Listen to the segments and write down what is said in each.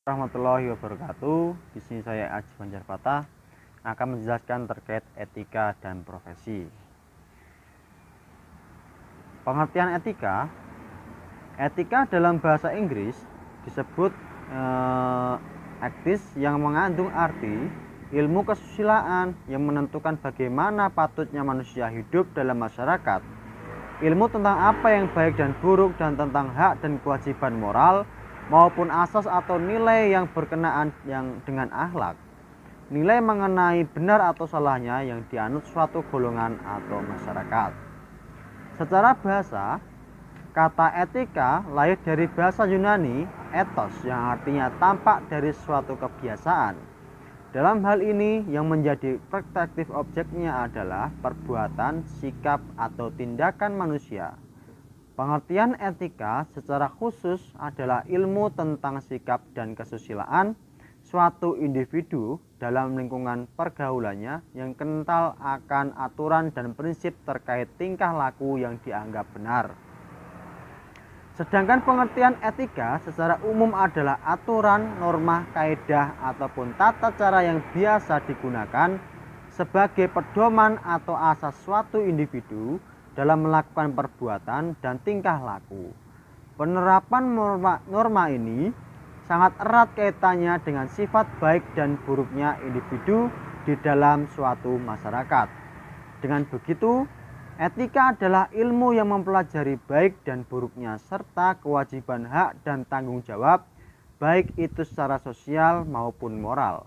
Warahmatullahi wabarakatuh. Di sini saya Aji Banjarpatah akan menjelaskan terkait etika dan profesi. Pengertian etika. Etika dalam bahasa Inggris disebut ethics yang mengandung arti ilmu kesusilaan yang menentukan bagaimana patutnya manusia hidup dalam masyarakat. Ilmu tentang apa yang baik dan buruk dan tentang hak dan kewajiban moral maupun asas atau nilai yang berkenaan dengan akhlak. Nilai mengenai benar atau salahnya yang dianut suatu golongan atau masyarakat. Secara bahasa, kata etika lahir dari bahasa Yunani ethos yang artinya tampak dari suatu kebiasaan. Dalam hal ini yang menjadi perspektif objeknya adalah perbuatan, sikap, atau tindakan manusia. Pengertian etika secara khusus adalah ilmu tentang sikap dan kesusilaan suatu individu dalam lingkungan pergaulannya yang kental akan aturan dan prinsip terkait tingkah laku yang dianggap benar. Sedangkan pengertian etika secara umum adalah aturan, norma, kaedah, ataupun tata cara yang biasa digunakan sebagai pedoman atau asas suatu individu dalam melakukan perbuatan dan tingkah laku. Penerapan norma ini sangat erat kaitannya dengan sifat baik dan buruknya individu di dalam suatu masyarakat. Dengan begitu, etika adalah ilmu yang mempelajari baik dan buruknya serta kewajiban hak dan tanggung jawab, baik itu secara sosial maupun moral,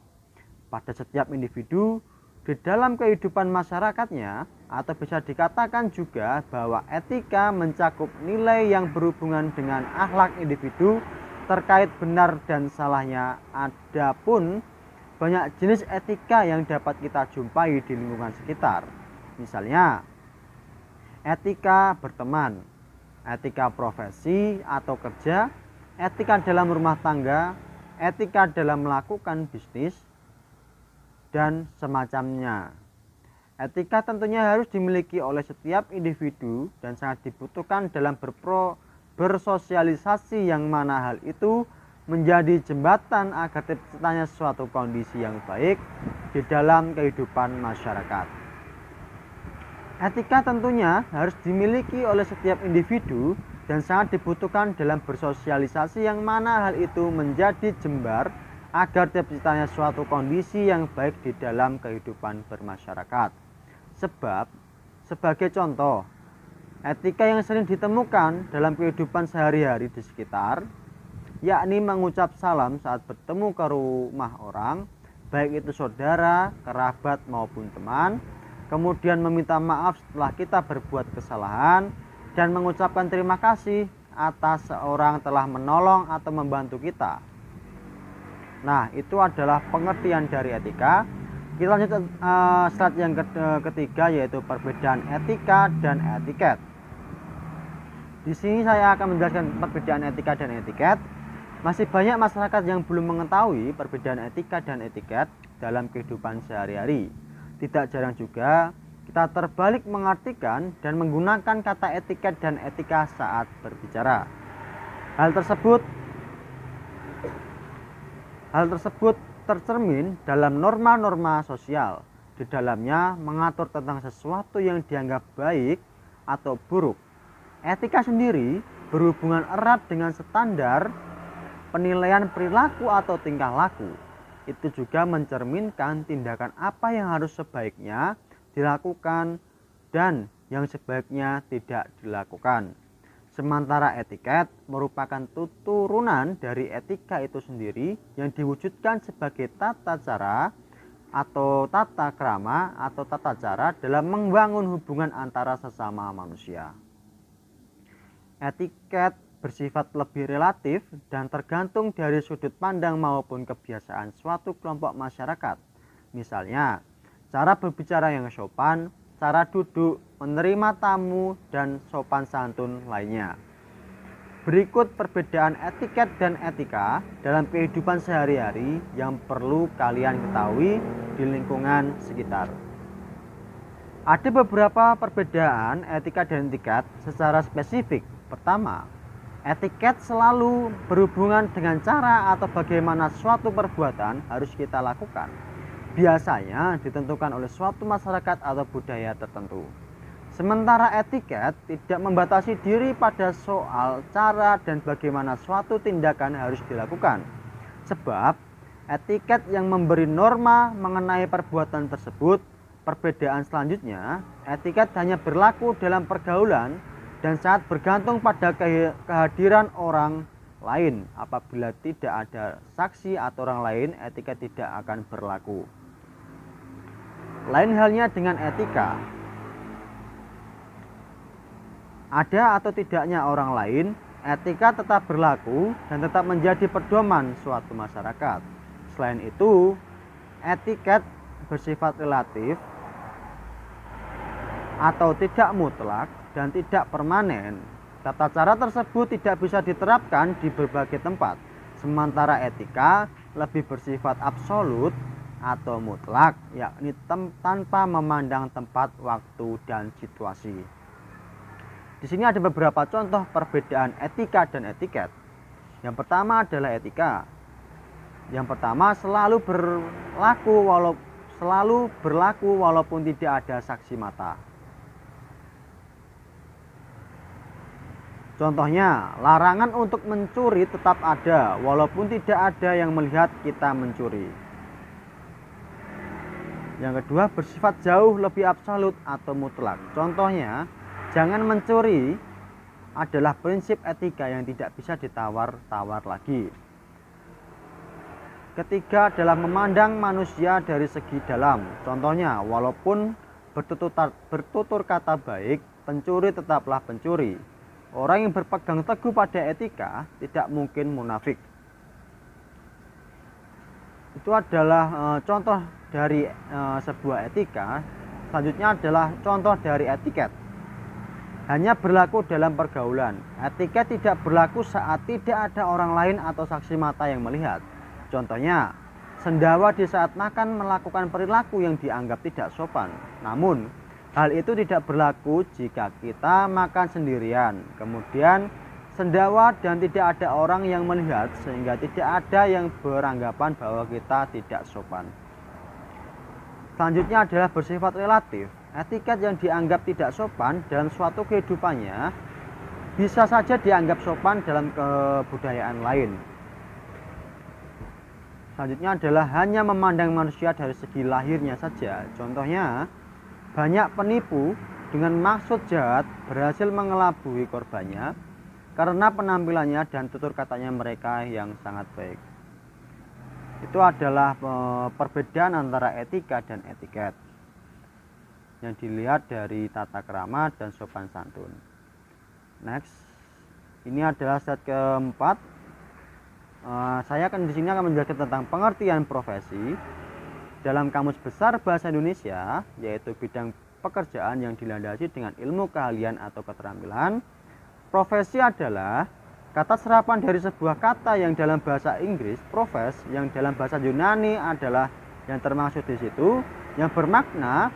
pada setiap individu di dalam kehidupan masyarakatnya, atau bisa dikatakan juga bahwa etika mencakup nilai yang berhubungan dengan akhlak individu terkait benar dan salahnya. Adapun banyak jenis etika yang dapat kita jumpai di lingkungan sekitar. Misalnya, etika berteman, etika profesi atau kerja, etika dalam rumah tangga, etika dalam melakukan bisnis, dan semacamnya. Etika tentunya harus dimiliki oleh setiap individu dan sangat dibutuhkan dalam bersosialisasi, yang mana hal itu menjadi jembatan agar terciptanya suatu kondisi yang baik di dalam kehidupan masyarakat. Etika tentunya harus dimiliki oleh setiap individu dan sangat dibutuhkan dalam bersosialisasi, yang mana hal itu menjadi jembar agar terciptanya suatu kondisi yang baik di dalam kehidupan bermasyarakat. Sebab, sebagai contoh, etika yang sering ditemukan dalam kehidupan sehari-hari di sekitar, yakni mengucap salam saat bertemu ke rumah orang, baik itu saudara, kerabat maupun teman, kemudian meminta maaf setelah kita berbuat kesalahan, dan mengucapkan terima kasih atas seorang telah menolong atau membantu kita. Nah, itu adalah pengertian dari etika. Kita lanjut slide yang ketiga, yaitu perbedaan etika dan etiket. Di sini saya akan menjelaskan perbedaan etika dan etiket. Masih banyak masyarakat yang belum mengetahui perbedaan etika dan etiket dalam kehidupan sehari-hari. Tidak jarang juga kita terbalik mengartikan dan menggunakan kata etiket dan etika saat berbicara. Hal tersebut tercermin dalam norma-norma sosial. Di dalamnya mengatur tentang sesuatu yang dianggap baik atau buruk. Etika sendiri berhubungan erat dengan standar penilaian perilaku atau tingkah laku. Itu juga mencerminkan tindakan apa yang harus sebaiknya dilakukan dan yang sebaiknya tidak dilakukan. Sementara etiket merupakan turunan dari etika itu sendiri yang diwujudkan sebagai tata cara atau tata krama atau tata cara dalam membangun hubungan antara sesama manusia. Etiket bersifat lebih relatif dan tergantung dari sudut pandang maupun kebiasaan suatu kelompok masyarakat. Misalnya, cara berbicara yang sopan, cara duduk, menerima tamu, dan sopan santun lainnya. Berikut perbedaan etiket dan etika dalam kehidupan sehari-hari yang perlu kalian ketahui di lingkungan sekitar. Ada beberapa perbedaan etika dan etiket secara spesifik. Pertama, Etiket selalu berhubungan dengan cara atau bagaimana suatu perbuatan harus kita lakukan. Biasanya ditentukan oleh suatu masyarakat atau budaya tertentu. Sementara etiket tidak membatasi diri pada soal cara dan bagaimana suatu tindakan harus dilakukan. Sebab etiket yang memberi norma mengenai perbuatan tersebut. Perbedaan selanjutnya, etiket hanya berlaku dalam pergaulan dan sangat bergantung pada kehadiran orang lain. Apabila tidak ada saksi atau orang lain, etiket tidak akan berlaku. Lain halnya dengan etika. Ada atau tidaknya orang lain, etika tetap berlaku dan tetap menjadi pedoman suatu masyarakat. Selain itu, etiket bersifat relatif atau tidak mutlak dan tidak permanen. Tata cara tersebut tidak bisa diterapkan di berbagai tempat. Sementara etika lebih bersifat absolut atau mutlak, yakni tanpa memandang tempat, waktu, dan situasi. Di sini ada beberapa contoh perbedaan etika dan etiket. Yang pertama adalah etika. Yang pertama selalu berlaku walaupun tidak ada saksi mata. Contohnya, larangan untuk mencuri tetap ada walaupun tidak ada yang melihat kita mencuri. Yang kedua, bersifat jauh lebih absolut atau mutlak. Contohnya, jangan mencuri adalah prinsip etika yang tidak bisa ditawar-tawar lagi. Ketiga adalah memandang manusia dari segi dalam. Contohnya, walaupun bertutur kata baik, pencuri tetaplah pencuri. Orang yang berpegang teguh pada etika tidak mungkin munafik. Itu adalah contoh dari sebuah etika. Selanjutnya adalah contoh dari etiket. Hanya berlaku dalam pergaulan. Etiket tidak berlaku saat tidak ada orang lain atau saksi mata yang melihat. Contohnya, sendawa di saat makan melakukan perilaku yang dianggap tidak sopan. Namun, hal itu tidak berlaku jika kita makan sendirian, kemudian sendawa dan tidak ada orang yang melihat, sehingga tidak ada yang beranggapan bahwa kita tidak sopan. Selanjutnya adalah bersifat relatif. Etiket yang dianggap tidak sopan dalam suatu kehidupannya bisa saja dianggap sopan dalam kebudayaan lain. Selanjutnya adalah hanya memandang manusia dari segi lahirnya saja. Contohnya, banyak penipu dengan maksud jahat berhasil mengelabui korbannya karena penampilannya dan tutur katanya mereka yang sangat baik. Itu adalah perbedaan antara etika dan etiket yang dilihat dari tata krama dan sopan santun. Next, ini adalah slide keempat. Saya akan di sini akan menjelaskan tentang pengertian profesi dalam Kamus Besar Bahasa Indonesia, yaitu bidang pekerjaan yang dilandasi dengan ilmu keahlian atau keterampilan. Profesi adalah kata serapan dari sebuah kata yang dalam bahasa Inggris profes, yang dalam bahasa Yunani adalah yang termaksud di situ, yang bermakna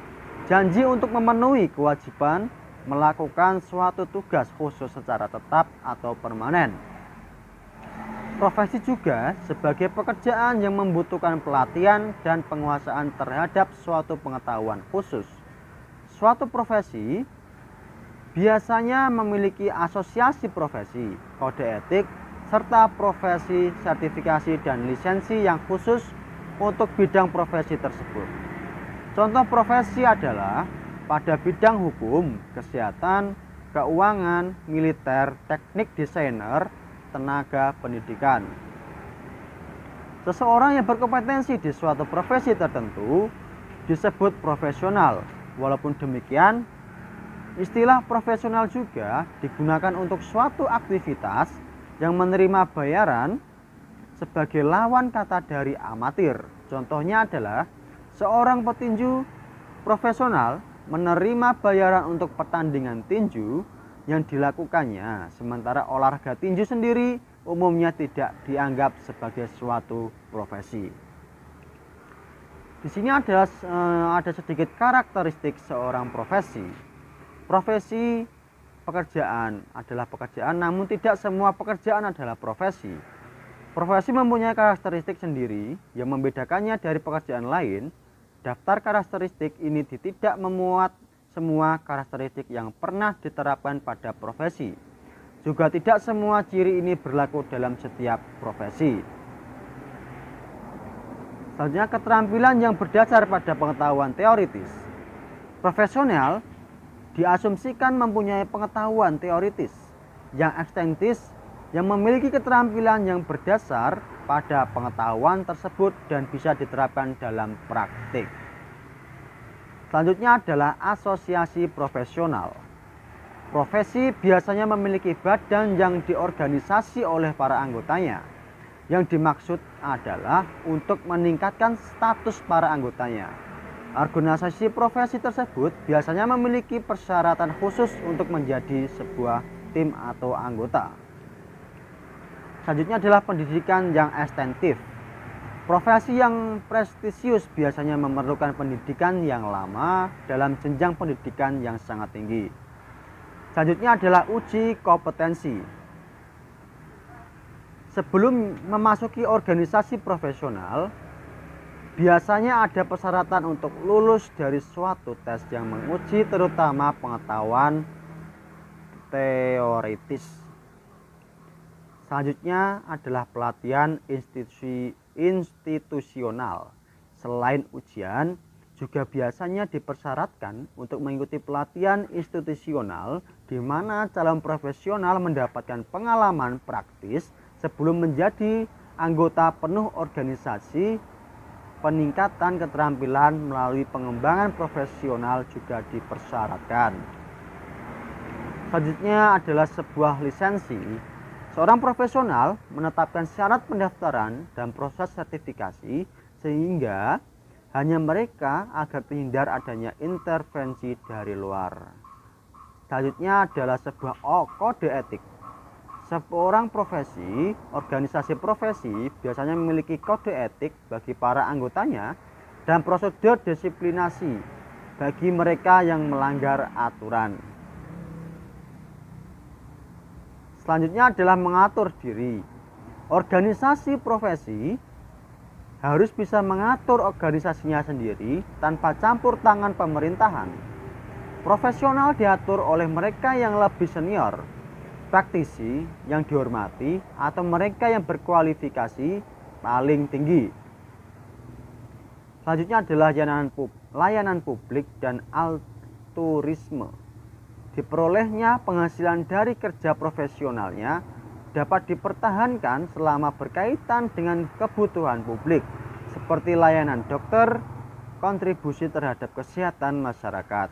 janji untuk memenuhi kewajiban melakukan suatu tugas khusus secara tetap atau permanen. Profesi juga sebagai pekerjaan yang membutuhkan pelatihan dan penguasaan terhadap suatu pengetahuan khusus. Suatu profesi biasanya memiliki asosiasi profesi, kode etik, serta profesi, sertifikasi, dan lisensi yang khusus untuk bidang profesi tersebut. Contoh profesi adalah pada bidang hukum, kesehatan, keuangan, militer, teknik desainer, tenaga pendidikan. Seseorang yang berkompetensi di suatu profesi tertentu disebut profesional. Walaupun demikian, istilah profesional juga digunakan untuk suatu aktivitas yang menerima bayaran sebagai lawan kata dari amatir. Contohnya adalah seorang petinju profesional menerima bayaran untuk pertandingan tinju yang dilakukannya, sementara olahraga tinju sendiri umumnya tidak dianggap sebagai suatu profesi. Di sini ada sedikit karakteristik seorang profesi. Profesi pekerjaan adalah pekerjaan, namun tidak semua pekerjaan adalah profesi. Profesi mempunyai karakteristik sendiri yang membedakannya dari pekerjaan lain. Daftar karakteristik ini tidak memuat semua karakteristik yang pernah diterapkan pada profesi. Juga tidak semua ciri ini berlaku dalam setiap profesi. Selanjutnya, keterampilan yang berdasar pada pengetahuan teoritis. Profesional diasumsikan mempunyai pengetahuan teoritis yang ekstensis yang memiliki keterampilan yang berdasar pada pengetahuan tersebut dan bisa diterapkan dalam praktik. Selanjutnya adalah asosiasi profesional. Profesi biasanya memiliki badan yang diorganisasi oleh para anggotanya. Yang dimaksud adalah untuk meningkatkan status para anggotanya. Organisasi profesi tersebut biasanya memiliki persyaratan khusus untuk menjadi sebuah tim atau anggota. Selanjutnya adalah pendidikan yang ekstensif. Profesi yang prestisius biasanya memerlukan pendidikan yang lama dalam jenjang pendidikan yang sangat tinggi. Selanjutnya adalah uji kompetensi. Sebelum memasuki organisasi profesional, biasanya ada persyaratan untuk lulus dari suatu tes yang menguji terutama pengetahuan teoritis. Selanjutnya adalah pelatihan institusional. Selain ujian, juga biasanya dipersyaratkan untuk mengikuti pelatihan institusional di mana calon profesional mendapatkan pengalaman praktis sebelum menjadi anggota penuh organisasi. Peningkatan keterampilan melalui pengembangan profesional juga dipersyaratkan. Selanjutnya adalah sebuah lisensi. Seorang profesional menetapkan syarat pendaftaran dan proses sertifikasi sehingga hanya mereka agar terhindar adanya intervensi dari luar. Selanjutnya adalah sebuah kode etik. Seorang profesi, organisasi profesi biasanya memiliki kode etik bagi para anggotanya dan prosedur disiplinasi bagi mereka yang melanggar aturan. Selanjutnya adalah mengatur diri. Organisasi profesi harus bisa mengatur organisasinya sendiri tanpa campur tangan pemerintahan. Profesional diatur oleh mereka yang lebih senior, praktisi yang dihormati, atau mereka yang berkualifikasi paling tinggi. Selanjutnya adalah layanan publik dan altruisme. Diperolehnya penghasilan dari kerja profesionalnya dapat dipertahankan selama berkaitan dengan kebutuhan publik, seperti layanan dokter, kontribusi terhadap kesehatan masyarakat,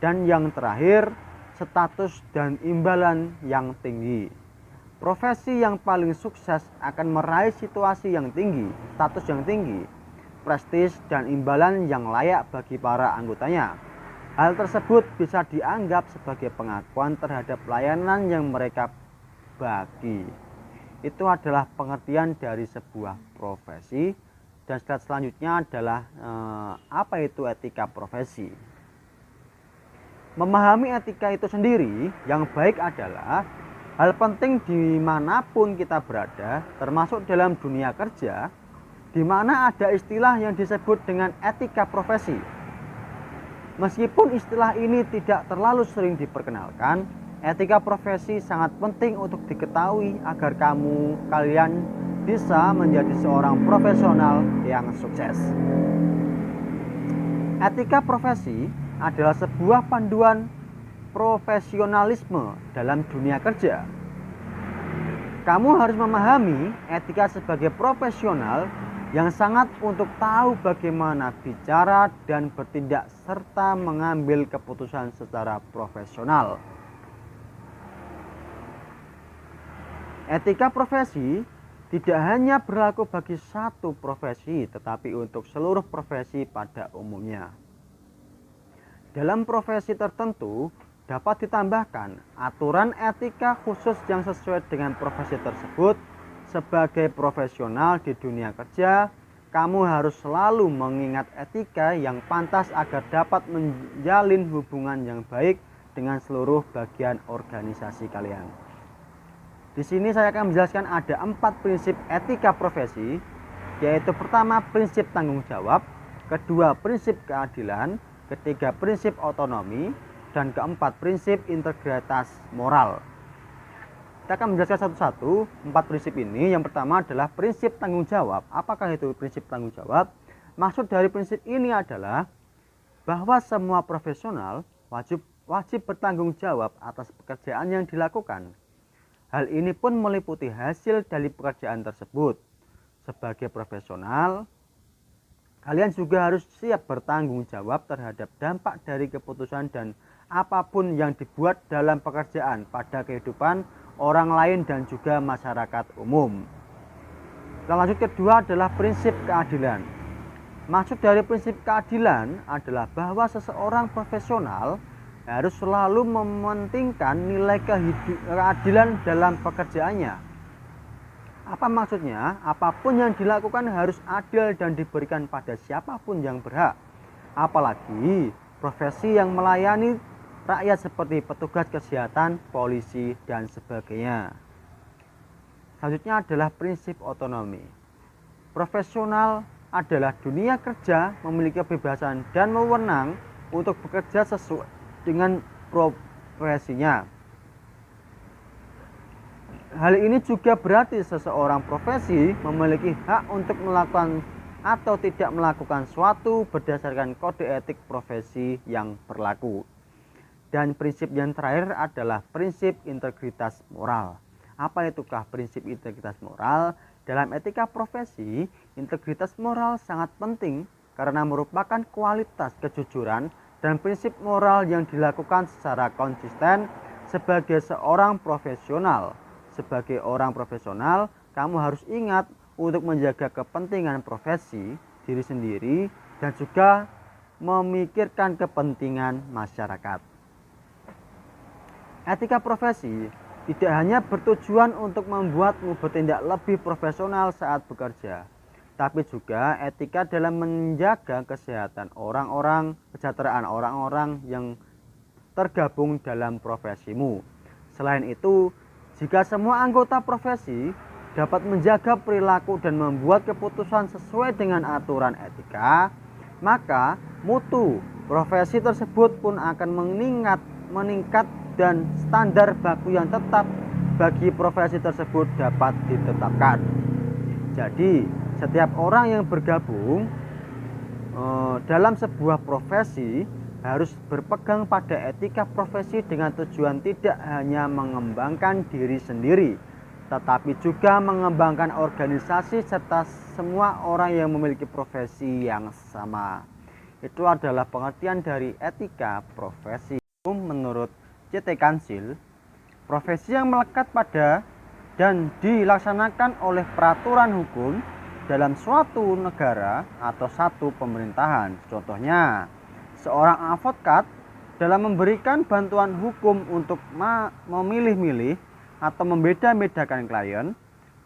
dan yang terakhir, status dan imbalan yang tinggi. Profesi yang paling sukses akan meraih situasi yang tinggi, status yang tinggi, prestis dan imbalan yang layak bagi para anggotanya. Hal tersebut bisa dianggap sebagai pengakuan terhadap layanan yang mereka bagi. Itu adalah pengertian dari sebuah profesi. Dan slide selanjutnya adalah apa itu etika profesi. Memahami etika itu sendiri yang baik adalah hal penting dimanapun kita berada, termasuk dalam dunia kerja, di mana ada istilah yang disebut dengan etika profesi. Meskipun istilah ini tidak terlalu sering diperkenalkan, etika profesi sangat penting untuk diketahui agar kalian bisa menjadi seorang profesional yang sukses. Etika profesi adalah sebuah panduan profesionalisme dalam dunia kerja. Kamu harus memahami etika sebagai profesional yang sangat untuk tahu bagaimana bicara dan bertindak serta mengambil keputusan secara profesional. Etika profesi tidak hanya berlaku bagi satu profesi, tetapi untuk seluruh profesi pada umumnya. Dalam profesi tertentu dapat ditambahkan aturan etika khusus yang sesuai dengan profesi tersebut. Sebagai profesional di dunia kerja, kamu harus selalu mengingat etika yang pantas agar dapat menjalin hubungan yang baik dengan seluruh bagian organisasi kalian. Di sini saya akan menjelaskan ada 4 prinsip etika profesi, yaitu pertama prinsip tanggung jawab, kedua prinsip keadilan, ketiga prinsip otonomi, dan keempat prinsip integritas moral. Kita akan menjelaskan satu-satu 4 prinsip ini. Yang pertama adalah prinsip tanggung jawab. Apakah itu prinsip tanggung jawab? Maksud dari prinsip ini adalah bahwa semua profesional wajib bertanggung jawab atas pekerjaan yang dilakukan. Hal ini pun meliputi hasil dari pekerjaan tersebut. Sebagai profesional, kalian juga harus siap bertanggung jawab terhadap dampak dari keputusan dan apapun yang dibuat dalam pekerjaan pada kehidupan orang lain dan juga masyarakat umum. Lanjut, kedua adalah prinsip keadilan. Maksud dari prinsip keadilan adalah bahwa seseorang profesional harus selalu mementingkan nilai keadilan dalam pekerjaannya. Apa maksudnya? Apapun yang dilakukan harus adil dan diberikan pada siapapun yang berhak. Apalagi profesi yang melayani rakyat seperti petugas kesehatan, polisi, dan sebagainya. Selanjutnya adalah prinsip otonomi. Profesional adalah dunia kerja memiliki kebebasan dan wewenang untuk bekerja sesuai dengan profesinya. Hal ini juga berarti seseorang profesi memiliki hak untuk melakukan atau tidak melakukan suatu berdasarkan kode etik profesi yang berlaku. Dan prinsip yang terakhir adalah prinsip integritas moral. Apa itukah prinsip integritas moral? Dalam etika profesi, integritas moral sangat penting karena merupakan kualitas kejujuran dan prinsip moral yang dilakukan secara konsisten sebagai seorang profesional. Sebagai orang profesional, kamu harus ingat untuk menjaga kepentingan profesi, diri sendiri, dan juga memikirkan kepentingan masyarakat. Etika profesi tidak hanya bertujuan untuk membuatmu bertindak lebih profesional saat bekerja, tapi juga etika dalam menjaga kesehatan kesejahteraan orang-orang yang tergabung dalam profesimu. Selain itu, jika semua anggota profesi dapat menjaga perilaku dan membuat keputusan sesuai dengan aturan etika, maka mutu profesi tersebut pun akan meningkat dan standar baku yang tetap bagi profesi tersebut dapat ditetapkan. Jadi, setiap orang yang bergabung dalam sebuah profesi harus berpegang pada etika profesi dengan tujuan tidak hanya mengembangkan diri sendiri, tetapi juga mengembangkan organisasi serta semua orang yang memiliki profesi yang sama. Itu adalah pengertian dari etika profesi. Menurut C.T. Kansil, profesi yang melekat pada dan dilaksanakan oleh peraturan hukum dalam suatu negara atau satu pemerintahan. Contohnya, seorang advokat dalam memberikan bantuan hukum untuk memilih-milih atau membeda-bedakan klien,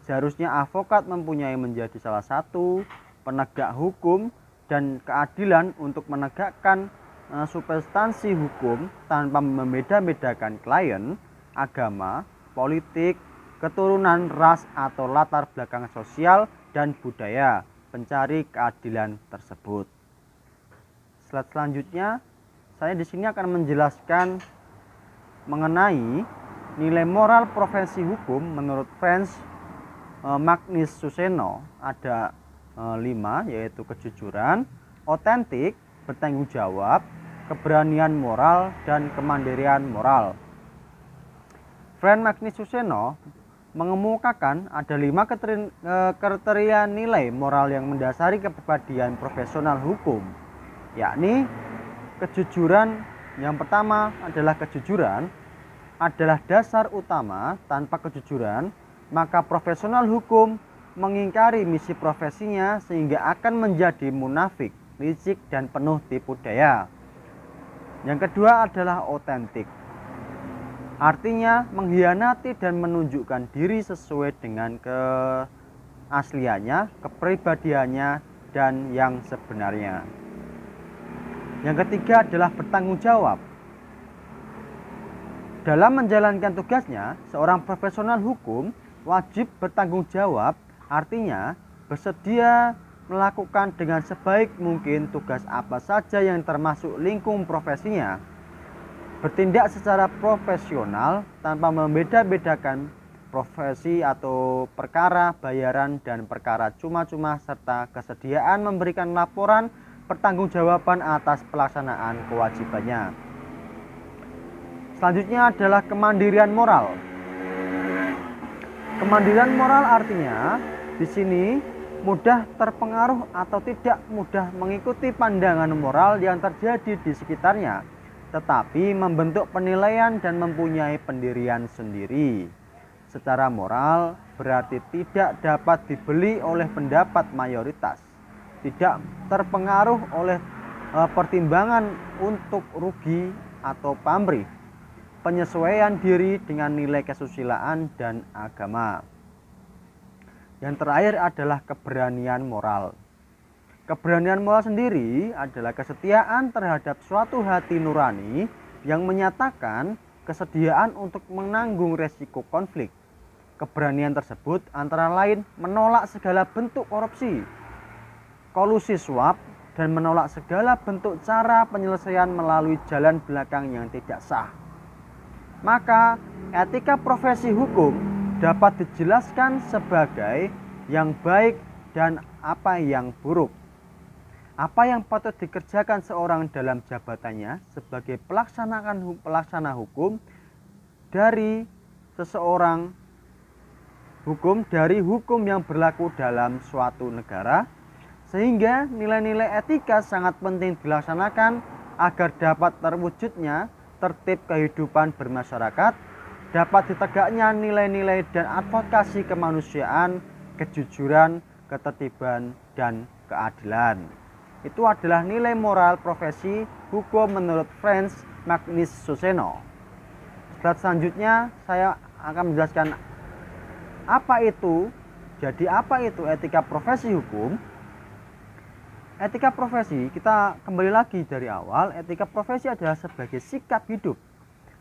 seharusnya advokat mempunyai menjadi salah satu penegak hukum dan keadilan untuk menegakkan substansi hukum tanpa membeda-bedakan klien, agama, politik, keturunan, ras, atau latar belakang sosial dan budaya pencari keadilan tersebut. Slide selanjutnya, saya di sini akan menjelaskan mengenai nilai moral profesi hukum menurut Franz Magnus Suseno. Ada 5, yaitu kejujuran, otentik, bertanggung jawab, keberanian moral, dan kemandirian moral. Franz Magnus Suseno mengemukakan ada 5 kriteria nilai moral yang mendasari kepribadian profesional hukum, yakni kejujuran. Yang pertama adalah kejujuran adalah dasar utama. Tanpa kejujuran, maka profesional hukum mengingkari misi profesinya sehingga akan menjadi munafik, licik, dan penuh tipu daya. Yang kedua adalah otentik, artinya mengkhianati dan menunjukkan diri sesuai dengan keasliannya, kepribadiannya, dan yang sebenarnya. Yang ketiga adalah bertanggung jawab. Dalam menjalankan tugasnya, seorang profesional hukum wajib bertanggung jawab, artinya bersedia melakukan dengan sebaik mungkin tugas apa saja yang termasuk lingkup profesinya, bertindak secara profesional tanpa membeda-bedakan profesi atau perkara bayaran dan perkara cuma-cuma, serta kesediaan memberikan laporan pertanggungjawaban atas pelaksanaan kewajibannya. Selanjutnya adalah kemandirian moral. Kemandirian moral artinya di sini mudah terpengaruh atau tidak mudah mengikuti pandangan moral yang terjadi di sekitarnya, tetapi membentuk penilaian dan mempunyai pendirian sendiri. Secara moral berarti tidak dapat dibeli oleh pendapat mayoritas, tidak terpengaruh oleh pertimbangan untuk rugi atau pamrih, penyesuaian diri dengan nilai kesusilaan dan agama. Yang terakhir adalah keberanian moral. Keberanian moral sendiri adalah kesetiaan terhadap suatu hati nurani yang menyatakan kesediaan untuk menanggung resiko konflik. Keberanian tersebut antara lain menolak segala bentuk korupsi, kolusi suap, dan menolak segala bentuk cara penyelesaian melalui jalan belakang yang tidak sah. Maka etika profesi hukum dapat dijelaskan sebagai yang baik dan apa yang buruk. Apa yang patut dikerjakan seorang dalam jabatannya sebagai pelaksana hukum dari seseorang dari hukum yang berlaku dalam suatu negara, sehingga nilai-nilai etika sangat penting dilaksanakan agar dapat terwujudnya tertib kehidupan bermasyarakat, dapat ditegaknya nilai-nilai dan advokasi kemanusiaan, kejujuran, ketertiban, dan keadilan. Itu adalah nilai moral profesi hukum menurut Franz Magnus Suseno. Slide selanjutnya saya akan menjelaskan apa itu etika profesi hukum. Etika profesi, kita kembali lagi dari awal, etika profesi adalah sebagai sikap hidup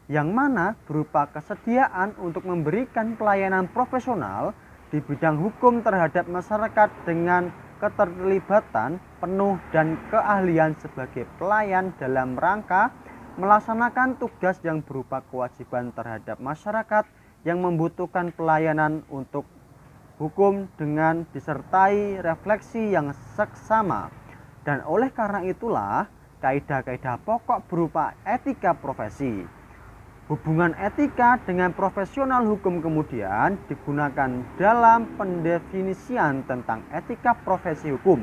yang mana berupa kesediaan untuk memberikan pelayanan profesional di bidang hukum terhadap masyarakat dengan keterlibatan penuh dan keahlian sebagai pelayan dalam rangka melaksanakan tugas yang berupa kewajiban terhadap masyarakat yang membutuhkan pelayanan untuk hukum dengan disertai refleksi yang seksama. Dan oleh karena itulah kaidah-kaidah pokok berupa etika profesi. Hubungan etika dengan profesional hukum kemudian digunakan dalam pendefinisian tentang etika profesi hukum.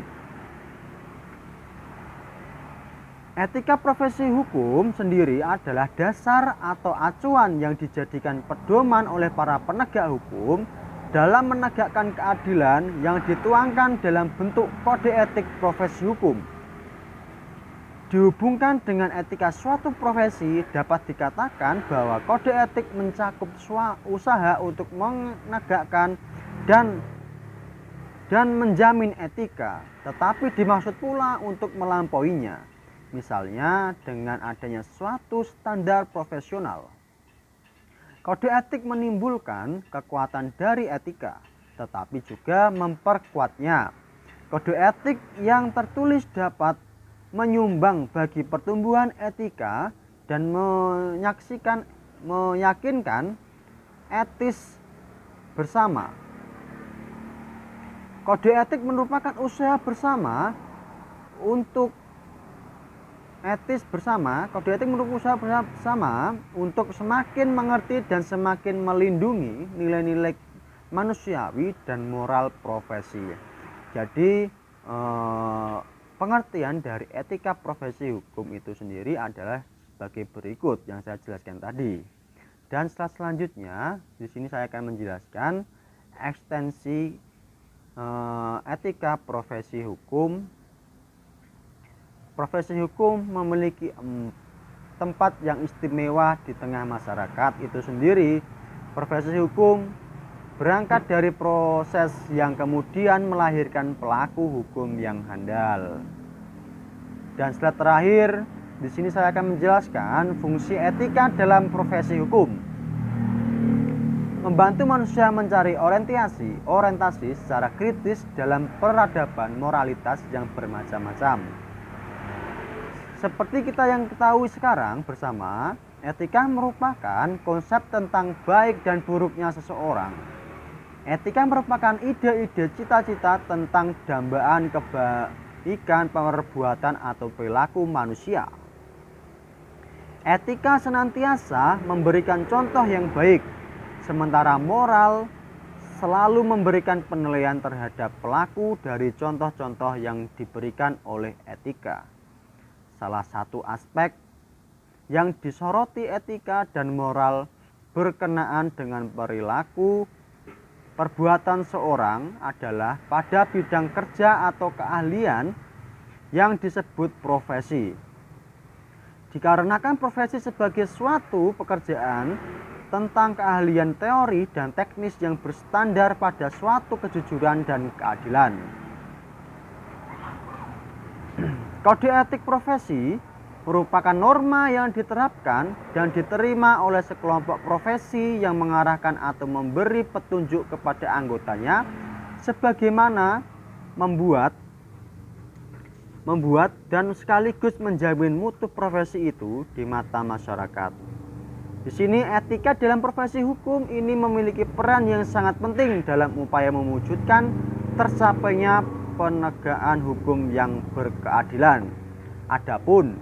Etika profesi hukum sendiri adalah dasar atau acuan yang dijadikan pedoman oleh para penegak hukum dalam menegakkan keadilan yang dituangkan dalam bentuk kode etik profesi hukum. Dihubungkan dengan etika suatu profesi, dapat dikatakan bahwa kode etik mencakup usaha untuk menegakkan dan menjamin etika, tetapi dimaksud pula untuk melampauinya. Misalnya dengan adanya suatu standar profesional. Kode etik menimbulkan kekuatan dari etika, tetapi juga memperkuatnya. Kode etik yang tertulis dapat menyumbang bagi pertumbuhan etika dan meyakinkan etis bersama. Kode etik merupakan usaha bersama untuk untuk semakin mengerti dan semakin melindungi nilai-nilai manusiawi dan moral profesi. Jadi pengertian dari etika profesi hukum itu sendiri adalah sebagai berikut yang saya jelaskan tadi. Dan selanjutnya di sini saya akan menjelaskan ekstensi etika profesi hukum. Profesi hukum memiliki tempat yang istimewa di tengah masyarakat itu sendiri. Profesi hukum berangkat dari proses yang kemudian melahirkan pelaku hukum yang handal. Dan slide terakhir, di sini saya akan menjelaskan fungsi etika dalam profesi hukum. Membantu manusia mencari orientasi secara kritis dalam peradaban moralitas yang bermacam-macam. Seperti kita yang ketahui sekarang bersama, etika merupakan konsep tentang baik dan buruknya seseorang. Etika merupakan ide-ide cita-cita tentang dambaan kebaikan perbuatan atau perilaku manusia. Etika senantiasa memberikan contoh yang baik, sementara moral selalu memberikan penilaian terhadap pelaku dari contoh-contoh yang diberikan oleh etika. Salah satu aspek yang disoroti etika dan moral berkenaan dengan perilaku perbuatan seorang adalah pada bidang kerja atau keahlian yang disebut profesi. Dikarenakan profesi sebagai suatu pekerjaan tentang keahlian teori dan teknis yang berstandar pada suatu kejujuran dan keadilan. Kode etik profesi merupakan norma yang diterapkan dan diterima oleh sekelompok profesi yang mengarahkan atau memberi petunjuk kepada anggotanya sebagaimana membuat dan sekaligus menjamin mutu profesi itu di mata masyarakat. Di sini etika dalam profesi hukum ini memiliki peran yang sangat penting dalam upaya mewujudkan tercapainya penegakan hukum yang berkeadilan. Adapun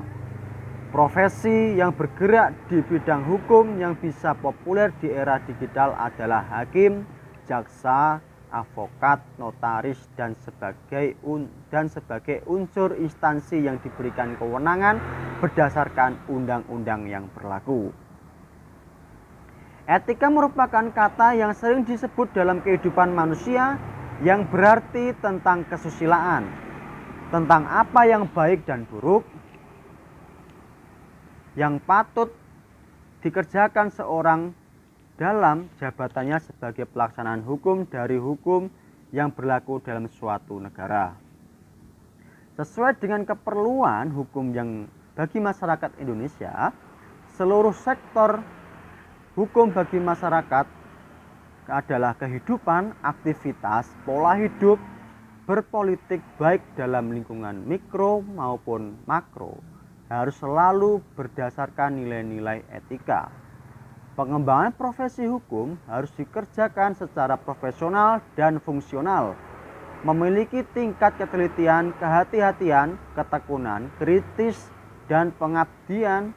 profesi yang bergerak di bidang hukum yang bisa populer di era digital adalah hakim, jaksa, advokat, notaris dan sebagai unsur instansi yang diberikan kewenangan berdasarkan undang-undang yang berlaku. Etika merupakan kata yang sering disebut dalam kehidupan manusia yang berarti tentang kesusilaan, tentang apa yang baik dan buruk, yang patut dikerjakan seorang dalam jabatannya sebagai pelaksanaan hukum dari hukum yang berlaku dalam suatu negara. Sesuai dengan keperluan hukum yang bagi masyarakat Indonesia, seluruh sektor hukum bagi masyarakat adalah kehidupan, aktivitas, pola hidup, berpolitik baik dalam lingkungan mikro maupun makro harus selalu berdasarkan nilai-nilai etika. Pengembangan profesi hukum harus dikerjakan secara profesional dan fungsional, memiliki tingkat ketelitian, kehati-hatian, ketekunan, kritis, dan pengabdian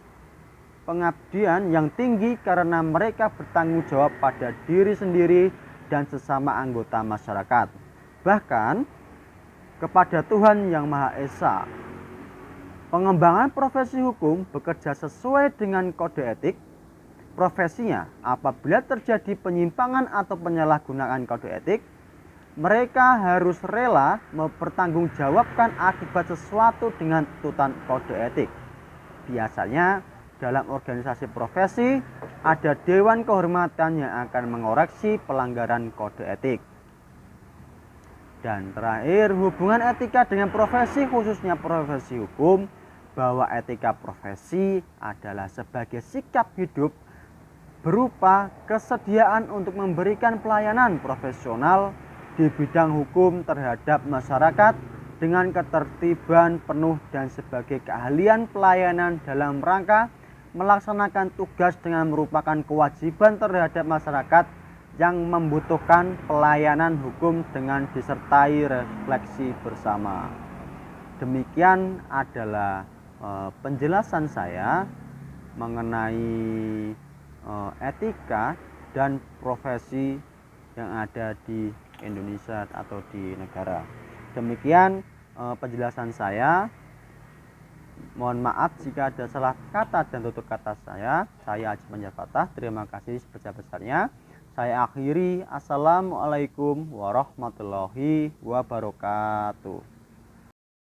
yang tinggi karena mereka bertanggung jawab pada diri sendiri dan sesama anggota masyarakat, bahkan kepada Tuhan Yang Maha Esa. Pengembangan profesi hukum bekerja sesuai dengan kode etik profesinya. Apabila terjadi penyimpangan atau penyalahgunaan kode etik, mereka harus rela mempertanggungjawabkan akibat sesuatu dengan tuntutan kode etik. Biasanya dalam organisasi profesi ada dewan kehormatan yang akan mengoreksi pelanggaran kode etik. Dan terakhir, hubungan etika dengan profesi, khususnya profesi hukum, bahwa etika profesi adalah sebagai sikap hidup berupa kesediaan untuk memberikan pelayanan profesional di bidang hukum terhadap masyarakat dengan ketertiban penuh dan sebagai keahlian pelayanan dalam rangka melaksanakan tugas dengan merupakan kewajiban terhadap masyarakat yang membutuhkan pelayanan hukum dengan disertai refleksi bersama. Demikian adalah penjelasan saya mengenai etika dan profesi yang ada di Indonesia atau di negara. Demikian penjelasan saya. Mohon maaf jika ada salah kata dan tutur kata saya. Saya Haji Panjat Fatah. Terima kasih sebesar-besarnya. Saya akhiri. Assalamualaikum warahmatullahi wabarakatuh.